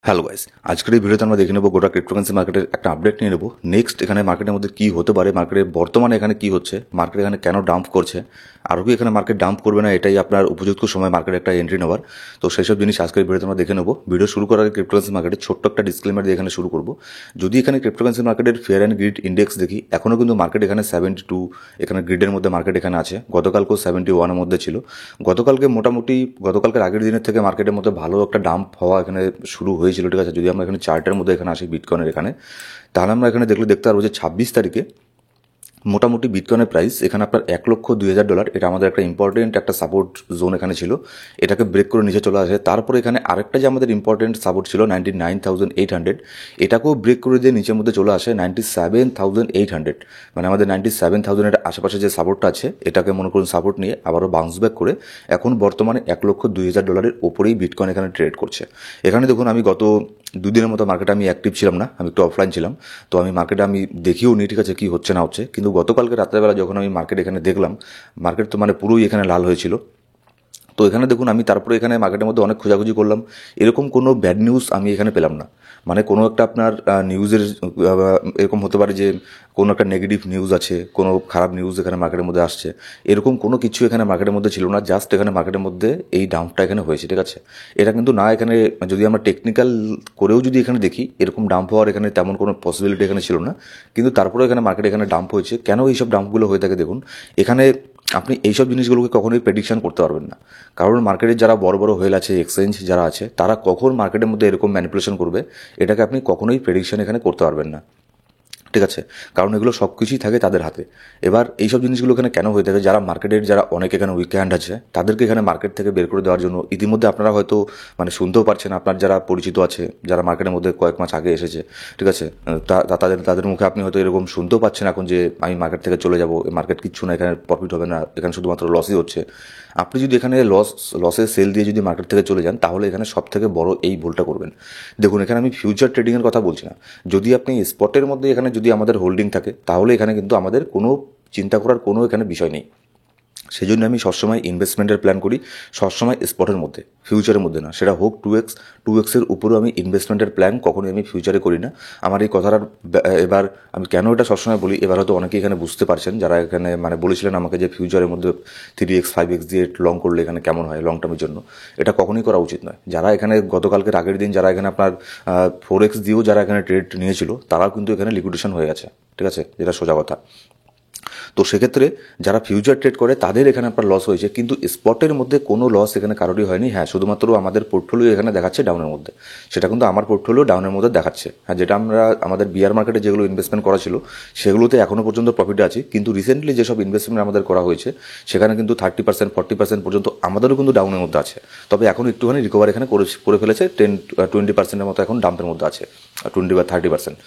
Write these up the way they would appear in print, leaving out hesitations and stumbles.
Hello guys, আজকের এই ভিডিওতে আমরা দেখে নেব গোটা ক্রিপ্টোকারেন্সি মার্কেটের একটা আপডেট নিয়ে নেব। নেক্সট এখানে মার্কেটের মধ্যে কি হতে পারে, মার্কেটে বর্তমানে এখানে কি হচ্ছে, মার্কেট এখানে কেন ডাম্প করছে, আরও কি এখানে মার্কেট ডাম্প করবে না, এটাই আপনার উপযুক্ত সময় মার্কেটে একটা এন্ট্রি নেওয়ার। তো সেসব জিনিস আজকের ভিডিওতে আমরা দেখে নেব। ভিডিও শুরু করার আগে ক্রিপ্টোকারেন্সি মার্কেটের ছোট্ট একটা ডিসক্লেমার দিয়ে এখানে শুরু করব। যদি এখানে ক্রিপ্টোকারেন্সি মার্কেটের ফেয়ার অ্যান্ড গ্রিড ইন্ডেক্স দেখি, এখনও কিন্তু মার্কেট এখানে 72 এখানে গ্রিডের মধ্যে মার্কেট এখানে আছে। গতকালকেও 71-এর মধ্যে ছিল। গতকালকের আগের দিনের থেকে মার্কেটের মধ্যে ভালো একটা ডাম্প হওয়া এখানে শুরু হয়েছিল, ঠিক আছে। যদি আমরা এখানে চার্টের মধ্যে এখানে আসি বিটকয়েনের এখানে, তাহলে আমরা এখানে দেখতে পারবো যে 26 তারিখে মোটামুটি বিটকয়েনের প্রাইস এখানে আপনার $1,02,000, এটা আমাদের একটা ইম্পর্টেন্ট একটা সাপোর্ট জোন এখানে ছিল, এটাকে ব্রেক করে নিচে চলে আসে। তারপরে এখানে আরেকটা যে আমাদের ইম্পর্টেন্ট সাপোর্ট ছিল 99,800, এটাকেও ব্রেক করে দিয়ে নিচের মধ্যে চলে আসে 97,800, মানে আমাদের 97,000-এর আশেপাশে যে সাপোর্টটা আছে এটাকে মনে করুন সাপোর্ট নিয়ে আবারও বাউন্স ব্যাক করে এখন বর্তমানে $1,02,000 ওপরেই বিটকয়েন এখানে ট্রেড করছে। এখানে দেখুন, আমি গত দুদিনের মতো মার্কেটে আমি অ্যাক্টিভ ছিলাম না, আমি একটু অফলাইন ছিলাম। তো আমি মার্কেটে আমি দেখিও নি, ঠিক আছে, কী হচ্ছে না হচ্ছে। কিন্তু গতকালকে রাত্রেবেলা যখন আমি মার্কেট এখানে দেখলাম, মার্কেট তো মানে পুরোই এখানে লাল হয়েছিল। তো এখানে দেখুন, আমি তারপরে এখানে মার্কেটের মধ্যে অনেক খোঁজাখুঁজি করলাম, এরকম কোনো ব্যাড নিউজ আমি এখানে পেলাম না। মানে কোনো একটা আপনার নিউজের এরকম হতে পারে যে কোনো একটা নেগেটিভ নিউজ আছে, কোনো খারাপ নিউজ এখানে মার্কেটের মধ্যে আসছে, এরকম কোনো কিছু এখানে মার্কেটের মধ্যে ছিল না। জাস্ট এখানে মার্কেটের মধ্যে এই ডাম্পটা এখানে হয়েছে, ঠিক আছে। এটা কিন্তু না, এখানে যদি আমরা টেকনিক্যাল করেও যদি এখানে দেখি, এরকম ডাম্প হওয়ার এখানে তেমন কোনো পসিবিলিটি এখানে ছিল না। কিন্তু তারপরে এখানে মার্কেট এখানে ডাম্প হয়েছে। কেন এইসব ডাম্পগুলো হয়ে থাকে দেখুন, এখানে আপনি এইসব জিনিসগুলোকে কখনোই প্রেডিকশন করতে পারবেন না। কারণ মার্কেটের যারা বড় বড় হোয়েল আছে, এক্সচেঞ্জ যারা আছে, তারা কখন মার্কেটের মধ্যে এরকম ম্যানিপুলেশন করবে, এটাকে আপনি কখনোই প্রেডিকশন এখানে করতে পারবেন না, ঠিক আছে। কারণ এগুলো সব কিছুই থাকে তাদের হাতে। এবার এইসব জিনিসগুলো এখানে কেন হয়ে থাকে, যারা মার্কেটের যারা অনেক এখানে উইক হ্যান্ড আছে, তাদেরকে এখানে মার্কেট থেকে বের করে দেওয়ার জন্য ইতিমধ্যে আপনারা হয়তো মানে শুনতেও পারছেন, আপনার যারা পরিচিত আছে, যারা মার্কেটের মধ্যে কয়েক মাস আগে এসেছে, ঠিক আছে, তাদের মুখে আপনি হয়তো এরকম শুনতেও পাচ্ছেন এখন যে আমি মার্কেট থেকে চলে যাব, মার্কেট কিচ্ছু না, এখানে প্রফিট হবে না, এখানে শুধুমাত্র লসই হচ্ছে। আপনি যদি এখানে লসের সেল দিয়ে যদি মার্কেট থেকে চলে যান, তাহলে এখানে সব থেকে বড় এই ভুলটা করবেন। দেখুন, এখানে আমি ফিউচার ট্রেডিংয়ের কথা বলছি না। যদি আপনি স্পটের মধ্যে এখানে যদি আমাদের হোল্ডিং থাকে, তাহলে এখানে কিন্তু আমাদের কোনো চিন্তা করার কোনো এখানে বিষয় নেই। সেই জন্য আমি সবসময় ইনভেস্টমেন্টের প্ল্যান করি, সবসময় স্পটের মধ্যে, ফিউচারের মধ্যে না। সেটা হোক 2x উপরেও আমি ইনভেস্টমেন্টের প্ল্যান কখনোই আমি ফিউচারে করি না। আমার এই কথাটার এবার আমি কেন এটা সবসময় বলি, এবার হয়তো অনেকেই এখানে বুঝতে পারছেন, যারা এখানে মানে বলেছিলেন আমাকে যে ফিউচারের মধ্যে 3x 5x দিয়ে লং করলে এখানে কেমন হয় লং টার্মের জন্য, এটা কখনোই করা উচিত নয়। যারা এখানে গতকালকের আগের দিন যারা এখানে আপনার 4x দিয়েও যারা এখানে ট্রেড নিয়েছিল, তারাও কিন্তু এখানে লিকুইডেশন হয়ে গেছে, ঠিক আছে, যেটা সোজা কথা। তো সেক্ষেত্রে যারা ফিউচার ট্রেড করে তাদের এখানে আপনার লস হয়েছে, কিন্তু স্পটের মধ্যে কোনো লস এখানে কারোরই হয়নি। হ্যাঁ, শুধুমাত্র আমাদের পোর্টফোলিও এখানে দেখাচ্ছে ডাউনের মধ্যে, সেটা কিন্তু আমার পোর্টফোলিও ডাউনের মধ্যে দেখাচ্ছে। হ্যাঁ, যেটা আমরা আমাদের বিয়ার মার্কেটে যেগুলো ইনভেস্টমেন্ট করা ছিল, সেগুলোতে এখনও পর্যন্ত প্রফিটে আছে। কিন্তু রিসেন্টলি যেসব ইনভেস্টমেন্ট আমাদের করা হয়েছে, সেখানে কিন্তু 30% 40% পর্যন্ত আমাদেরও কিন্তু ডাউনের মধ্যে আছে। তবে এখন একটুখানি রিকভার এখানে করে ফেলেছে, 10-20%-এর মতো এখন ডাম্পের মধ্যে আছে, 20 বা 30%।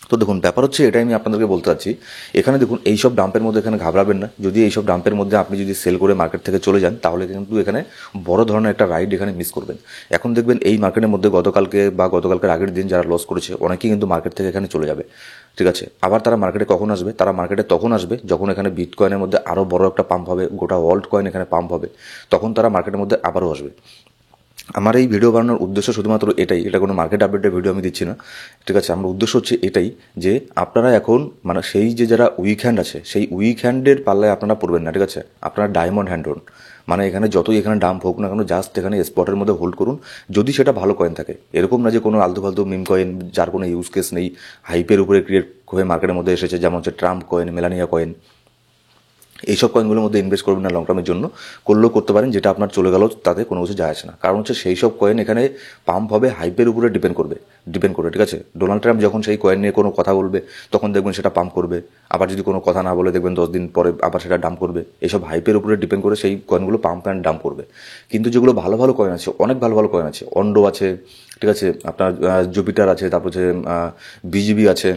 তো দেখুন, ব্যাপার হচ্ছে এটাই আমি আপনাদেরকে বলতে চাচ্ছি। এখানে দেখুন, এইসব ডাম্পের মধ্যে এখানে ঘাবড়াবেন না। যদি এইসব ডাম্পের মধ্যে আপনি যদি সেল করে মার্কেট থেকে চলে যান, তাহলে কিন্তু এখানে বড় ধরনের একটা রাইড এখানে মিস করবেন। এখন দেখবেন এই মার্কেটের মধ্যে গতকালকের আগের দিন যারা লস করেছে, অনেকেই কিন্তু মার্কেট থেকে এখানে চলে যাবে, ঠিক আছে। আবার তারা মার্কেটে কখন আসবে? তারা মার্কেটে তখন আসবে যখন এখানে বিটকয়েনের মধ্যে আরও বড় একটা পাম্প হবে, গোটা ওয়ার্ল্ড কয়েন এখানে পাম্প হবে, তখন তারা মার্কেটের মধ্যে আবারও আসবে। আমার এই ভিডিও বানানোর উদ্দেশ্য শুধুমাত্র এটাই, এটা কোনো মার্কেট আপডেটের ভিডিও আমি দিচ্ছি না, ঠিক আছে। আমার উদ্দেশ্য হচ্ছে এটাই যে আপনারা এখন মানে সেই যে যারা উইক হ্যান্ড আছে, সেই উইক হ্যান্ডের পাল্লায় আপনারা পড়বেন না, ঠিক আছে। আপনারা ডায়মন্ড হ্যান্ড হন। মানে এখানে যতই এখানে ডাম্প হোক না কেন, জাস্ট এখানে স্পটের মধ্যে হোল্ড করুন, যদি সেটা ভালো কয়েন থাকে। এরকম না যে কোনো আলতু ফালতু মিম কয়েন যার কোনো ইউজ কেস নেই, হাইপের উপরে ক্রিয়েট হয়ে মার্কেটের মধ্যে এসেছে, যেমন হচ্ছে ট্রাম্প কয়েন, মেলানিয়া কয়েন, এইসব কয়েনগুলোর মধ্যে ইনভেস্ট করবেন না লং টার্মের জন্য। করলেও করতে পারেন, যেটা আপনার চলে গেল তাতে কোনো কিছু যায় আসে না। কারণ হচ্ছে সেই সব কয়েন এখানে পাম্প হবে হাইপের উপরে ডিপেন্ড করে, ঠিক আছে। ডোনাল্ড ট্রাম্প যখন সেই কয়েন নিয়ে কোনো কথা বলবে, তখন দেখবেন সেটা পাম্প করবে। আবার যদি কোনো কথা না বলে, দেখবেন 10 দিন পরে আবার সেটা ডাম্প করবে। এইসব হাইপের উপরে ডিপেন্ড করে সেই কয়েনগুলো পাম্প অ্যান্ড ডাম্প করবে। কিন্তু যেগুলো ভালো ভালো কয়েন আছে, অনেক ভালো ভালো কয়েন আছে, অন্ডো আছে, ঠিক আছে, আপনার জুপিটার আছে, তারপর হচ্ছে বিজিবি আছে।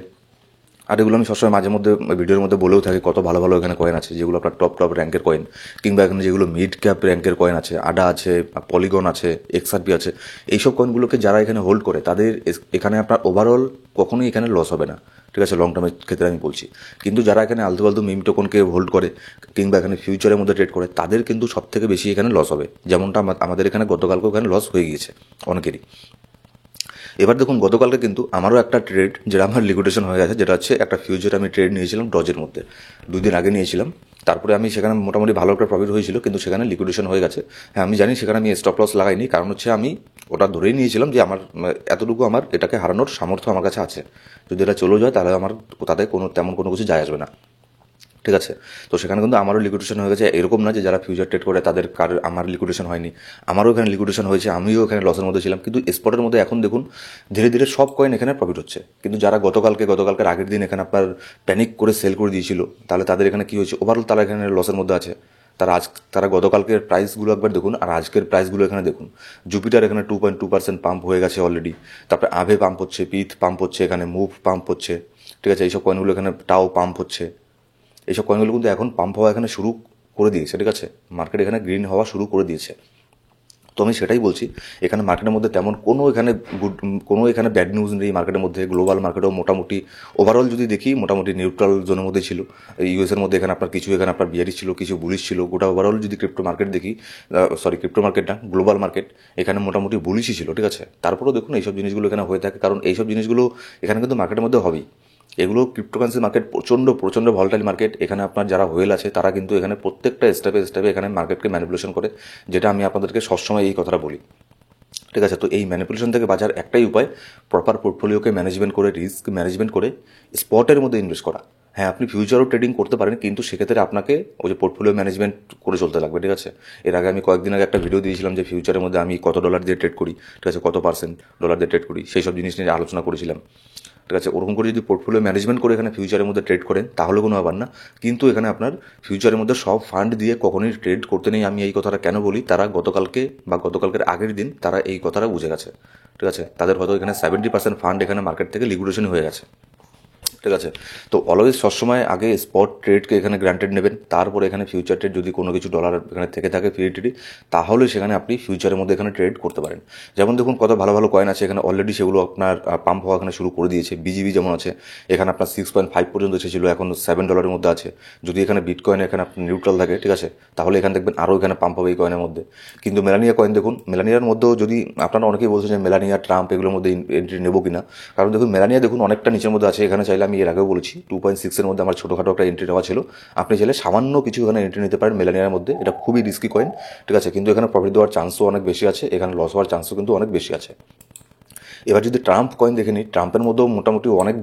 আর এগুলো আমি সবসময় মাঝে মধ্যে ভিডিওর মধ্যে বলেও থাকি, কত ভালো ভালো এখানে কয়েন আছে, যেগুলো আপনার টপ র্যাঙ্কের কয়েন, কিংবা এখানে যেগুলো মিড ক্যাপ র্যাঙ্কের কয়েন আছে, আডা আছে, পলিগন আছে, এক্সআরপি আছে। এইসব কয়েনগুলোকে যারা এখানে হোল্ড করে, তাদের এখানে আপনার ওভারঅল কখনোই এখানে লস হবে না, ঠিক আছে, লং টার্মের ক্ষেত্রে আমি বলছি। কিন্তু যারা এখানে আলতু ফালতু মিম টোকনকে হোল্ড করে, কিংবা এখানে ফিউচারের মধ্যে ট্রেড করে, তাদের কিন্তু সব থেকে বেশি এখানে লস হবে। যেমনটা আমাদের এখানে গতকালকেও এখানে লস হয়ে গিয়েছে অনেকেরই। এবার দেখুন গতকালকে কিন্তু আমারও একটা ট্রেড যেটা আমার লিকুইডেশন হয়ে গেছে, যেটা হচ্ছে একটা ফিউচার আমি ট্রেড নিয়েছিলাম ডজের মধ্যে 2 দিন আগে নিয়েছিলাম। তারপরে আমি সেখানে মোটামুটি ভালো একটা প্রফিট হয়েছিল, কিন্তু সেখানে লিকুইডেশন হয়ে গেছে। হ্যাঁ আমি জানি সেখানে আমি স্টপ লস লাগাইনি, কারণ হচ্ছে আমি ওটা ধরেই নিয়েছিলাম যে আমার এতটুকু আমার এটাকে হারানোর সামর্থ্য আমার কাছে আছে। যদি এটা চলে যায় তাহলে আমার তাতে তেমন কোনো কিছু যায় আসবে না, ঠিক আছে। তো সেখানে কিন্তু আমারও লিকুইডেশন হয়ে গেছে। এরকম না যে যারা ফিউচার ট্রেড করে তাদের আমার লিকুইডেশন হয়নি, আমারও এখানে লিকুইডেশন হয়েছে, আমিও এখানে লসের মধ্যে ছিলাম। কিন্তু স্পটের মধ্যে এখন দেখুন ধীরে ধীরে সব কয়েন এখানে প্রফিট হচ্ছে। কিন্তু যারা গতকালকের আগের দিন এখানে আপনার প্যানিক করে সেল করে দিয়েছিল, তাহলে তাদের এখানে কী হয়েছে, ওভারঅল তারা এখানে লসের মধ্যে আছে। তারা গতকালকের প্রাইসগুলো একবার দেখুন আর আজকের প্রাইসগুলো এখানে দেখুন। জুপিটার এখানে 2.2% পাম্প হয়ে গেছে অলরেডি, তারপরে আভে পাম্প হচ্ছে, পিথ পাম্প হচ্ছে, এখানে মুভ পাম্প হচ্ছে, ঠিক আছে। এইসব কয়েনগুলো এখানে টাও পাম্প হচ্ছে। এইসব কয়েনগুলো কিন্তু এখন পাম্প হওয়া এখানে শুরু করে দিয়েছে, ঠিক আছে। মার্কেট এখানে গ্রিন হওয়া শুরু করে দিয়েছে। তো আমি সেটাই বলছি, এখানে মার্কেটের মধ্যে তেমন কোনো এখানে ব্যাড নিউজ নেই মার্কেটের মধ্যে। গ্লোবাল মার্কেটও মোটামুটি ওভারঅল যদি দেখি মোটামুটি নিউট্রাল জোনের মধ্যে ছিল। ইউএসের মধ্যে এখানে আপনার বিয়ারিশ ছিল, কিছু বুলিশ ছিল। গোটা ওভারঅল যদি ক্রিপ্টো মার্কেট দেখি, ক্রিপ্টো মার্কেট না, গ্লোবাল মার্কেট এখানে মোটামুটি বুলিশই ছিল, ঠিক আছে। তারপরেও দেখুন এইসব জিনিসগুলো এখানে হয়ে থাকে, কারণ এইসব জিনিসগুলো এখানে কিন্তু মার্কেটের মধ্যে হবেই। এগুলো ক্রিপ্টোকারেন্সি মার্কেট প্রচণ্ড ভলটাইল মার্কেট। এখানে আপনার যারা হোয়েল আছে তারা কিন্তু এখানে প্রত্যেকটা স্টেপে এখানে মার্কেটকে ম্যানিপুলেশন করে, যেটা আমি আপনাদেরকে সবসময় এই কথাটা বলি, ঠিক আছে। তো এই ম্যানিপুলেশন থেকে বাঁচার একটাই উপায়, প্রপার পোর্টফোলিওকে ম্যানেজমেন্ট করে, রিস্ক ম্যানেজমেন্ট করে স্পটের মধ্যে ইনভেস্ট করা। হ্যাঁ আপনি ফিউচারও ট্রেডিং করতে পারেন, কিন্তু সেক্ষেত্রে আপনাকে ওই যে পোর্টফোলিও ম্যানেজমেন্ট করে চলতে লাগবে, ঠিক আছে। এর আগে আমি কয়েকদিন আগে একটা ভিডিও দিয়েছিলাম যে ফিউচারের মধ্যে আমি কত ডলার দিয়ে ট্রেড করি, ঠিক আছে, কত পার্সেন্ট ডলার দিয়ে ট্রেড করি, সেই সব জিনিস নিয়ে আলোচনা করেছিলাম, ঠিক আছে। ওরকম করে যদি পোর্টফোলিও ম্যানেজমেন্ট করে এখানে ফিউচারের মধ্যে ট্রেড করেন তাহলে কোনো ব্যাপার না, কিন্তু এখানে আপনার ফিউচারের মধ্যে সব ফান্ড দিয়ে কখনোই ট্রেড করতে নেই। আমি এই কথাটা কেন বলি, তারা গতকালকের আগের দিন তারা এই কথাটা বুঝে গেছে, ঠিক আছে। তাদের হয়তো এখানে 70% ফান্ড এখানে মার্কেট থেকে লিকুইডেশন হয়ে গেছে, ঠিক আছে। তো অলওয়েজ সবসময় আগে স্পট ট্রেডকে এখানে গ্রান্টেড নেবেন, তারপরে এখানে ফিউচার ট্রেড যদি কোনো কিছু ডলার এখানে থেকে থাকে ফিউচারি, তাহলে সেখানে আপনি ফিউচারের মধ্যে এখানে ট্রেড করতে পারেন। যেমন দেখুন কত ভালো ভালো কয়েন আছে এখানে অলরেডি, সেগুলো আপনার পাম্প হওয়া এখানে শুরু করে দিয়েছে। বিজিবি যেমন আছে, এখানে আপনার 6.5 পর্যন্ত এসেছিল, এখন $7 মধ্যে আছে। যদি এখানে বিটকয়েন এখানে আপনার নিউট্রাল থাকে, ঠিক আছে, তাহলে এখানে দেখবেন আরও এখানে পাম্প হবে এই কয়েনের মধ্যে। কিন্তু মেলানিয়া কয়েন দেখুন, মেলানিয়ার মধ্যেও যদি আপনারা অনেকেই বলছেন যে মেলানিয়া ট্রাম্প এগুলোর মধ্যে এন্ট্রি নেবো কিনা, কারণ দেখুন মেলানিয়া দেখুন অনেকটা নিচের মধ্যে আছে। এখানে চাইলে আমি এর আগেও বলেছি 2.6 মধ্যে আমার ছোটোখাটো একটা এন্ট্রি নেওয়া ছিল। আপনি চাইলে সামান্য কিছু এখানে এন্ট্রি নিতে পারেন মেলানিয়ার মধ্যে। এটা খুবই রিস্কি কয়েন, ঠিক আছে, কিন্তু এখানে প্রফিট দেওয়ার চান্সও অনেক বেশি আছে, এখানে লস হওয়ার চান্সও কিন্তু অনেক বেশি আছে। এবার যদি ট্রাম্প কয়েন দেখে নিই, ট্রাম্পের মধ্যেও মোটামুটি অনেক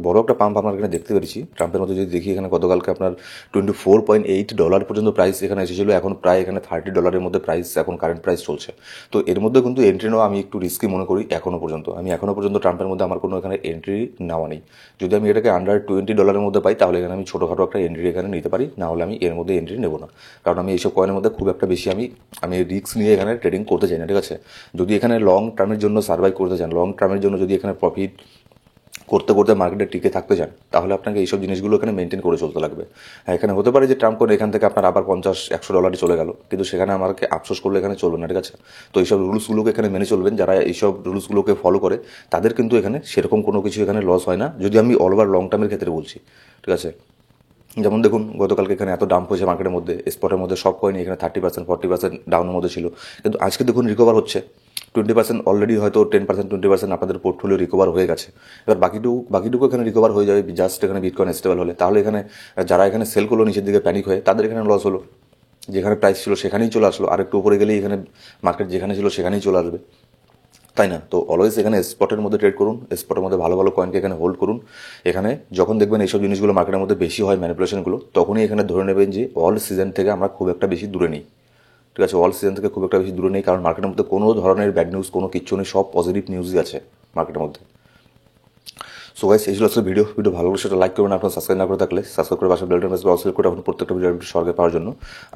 বড় একটা পাম্প আমরা এখানে দেখতে পেরেছি। ট্রাম্পের মধ্যে যদি দেখি, এখানে গতকালকে আপনার $24.8 পর্যন্ত প্রাইস এখানে এসেছিলো। এখন প্রায় এখানে $30 মধ্যে প্রাইস, এখন কারেন্ট প্রাইস চলছে। তো এর মধ্যে কিন্তু এন্ট্রি নেওয়া আমি একটু রিস্কি মনে করি এখনও পর্যন্ত ট্রাম্পের মধ্যে আমার কোনো এখানে এন্ট্রি নেওয়া নেই। যদি আমি এটাকে আন্ডার $20 মধ্যে পাই, তাহলে এখানে আমি ছোটোখাটো একটা এন্ট্রি এখানে নিতে পারি, না হলে আমি এর মধ্যে এন্ট্রি নেবো না। কারণ আমি এইসব কয়েনের মধ্যে খুব একটা বেশি আমি রিস্ক নিয়ে এখানে ট্রেডিং করতে চাই না, ঠিক আছে। যদি এখানে লং টার্মের জন্য সার্ভাইভ করতে চান, লং টার্মের জন্য যদি এখানে প্রফিট করতে করতে মার্কেটে টিকে থাকতে চান, তাহলে আপনাকে এইসব জিনিসগুলো এখানে মেনটেন করে চলতে লাগবে। হ্যাঁ এখানে হতে পারে যে ট্রাম্প করে এখান থেকে আপনার আবার $50-100 চলে গেল, কিন্তু সেখানে আমাকে আফসোস করলে এখানে চলবে না, ঠিক আছে। তো এইসব রুলসগুলোকে এখানে মেনে চলবেন। যারা এইসব রুলসগুলোকে ফলো করে তাদের কিন্তু এখানে সেরকম কোনো কিছু এখানে লস হয় না, যদি আমি অল ওভার লং টার্মের ক্ষেত্রে বলছি, ঠিক আছে। যেমন দেখুন গতকালকে এখানে এত ডাম্প হয়েছে মার্কেটের মধ্যে, স্পটের মধ্যে সব কয়েনই এখানে 30%-40% ডাউনের মধ্যে ছিল, কিন্তু আজকে দেখুন রিকভার হচ্ছে 20%, অলরেডি হয়তো 10%-20% আপনাদের পোর্টফোলিও রিকভার হয়ে গেছে। এবার বাকিটুকু এখানে রিকভার হয়ে যাবে জাস্ট এখানে বিটকয়েন স্টেবল হলে। তাহলে এখানে যারা এখানে সেল করলো নিচের দিকে প্যানিক হয়ে, তাদের এখানে লস হলো। যেখানে প্রাইস ছিল সেখানেই চলে আসলো, আর একটু উপরে গেলেই এখানে মার্কেট যেখানে ছিল সেখানেই চলে আসবে, তাই না। তো অলওয়েজ এখানে স্পটের মধ্যে ট্রেড করুন, স্পটের মধ্যে ভালো ভালো কয়েনকে এখানে হোল্ড করুন। এখানে যখন দেখবেন এইসব জিনিসগুলো মার্কেটের মধ্যে বেশি হয় ম্যানিপুলেশনগুলো, তখনই এখানে ধরে নেবেন যে অল সিজন থেকে আমরা খুব একটা বেশি দূরে নেই, ঠিক আছে। অল সিজন থেকে খুব একটা বেশি দূরে নেই, কারণ মার্কেটের মধ্যে কোনো ধরনের ব্যাড নিউজ কোনো কিচ্ছু নেই, সব পজিটিভ নিউজই আছে মার্কেটের মধ্যে। সো গাইস এই ছিল আসলে ভিডিও ভালো লাগলে সেটা লাইক করবেন। আপনার সাবস্ক্রাইব না করে থাকলে সাবস্ক্রাইব করে পাশে বেলটা মেসেজ অল সিলেক্ট করে আপনি প্রত্যেকটা ভিডিও সরকার পাওয়ার জন্য।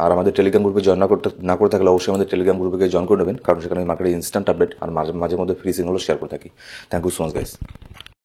আর আমাদের টেলিগ্রাম গ্রুপে জয়েন না করে থাকলে অবশ্যই আমাদের টেলিগ্রাম গ্রুপে জয়েন করে নেবেন, কারণ সেখানে মার্কেটের ইনস্ট্যান্ট আপডেট আর মাঝে মধ্যে ফ্রি সিগনালও শেয়ার করে থাকি। Thank you so much guys.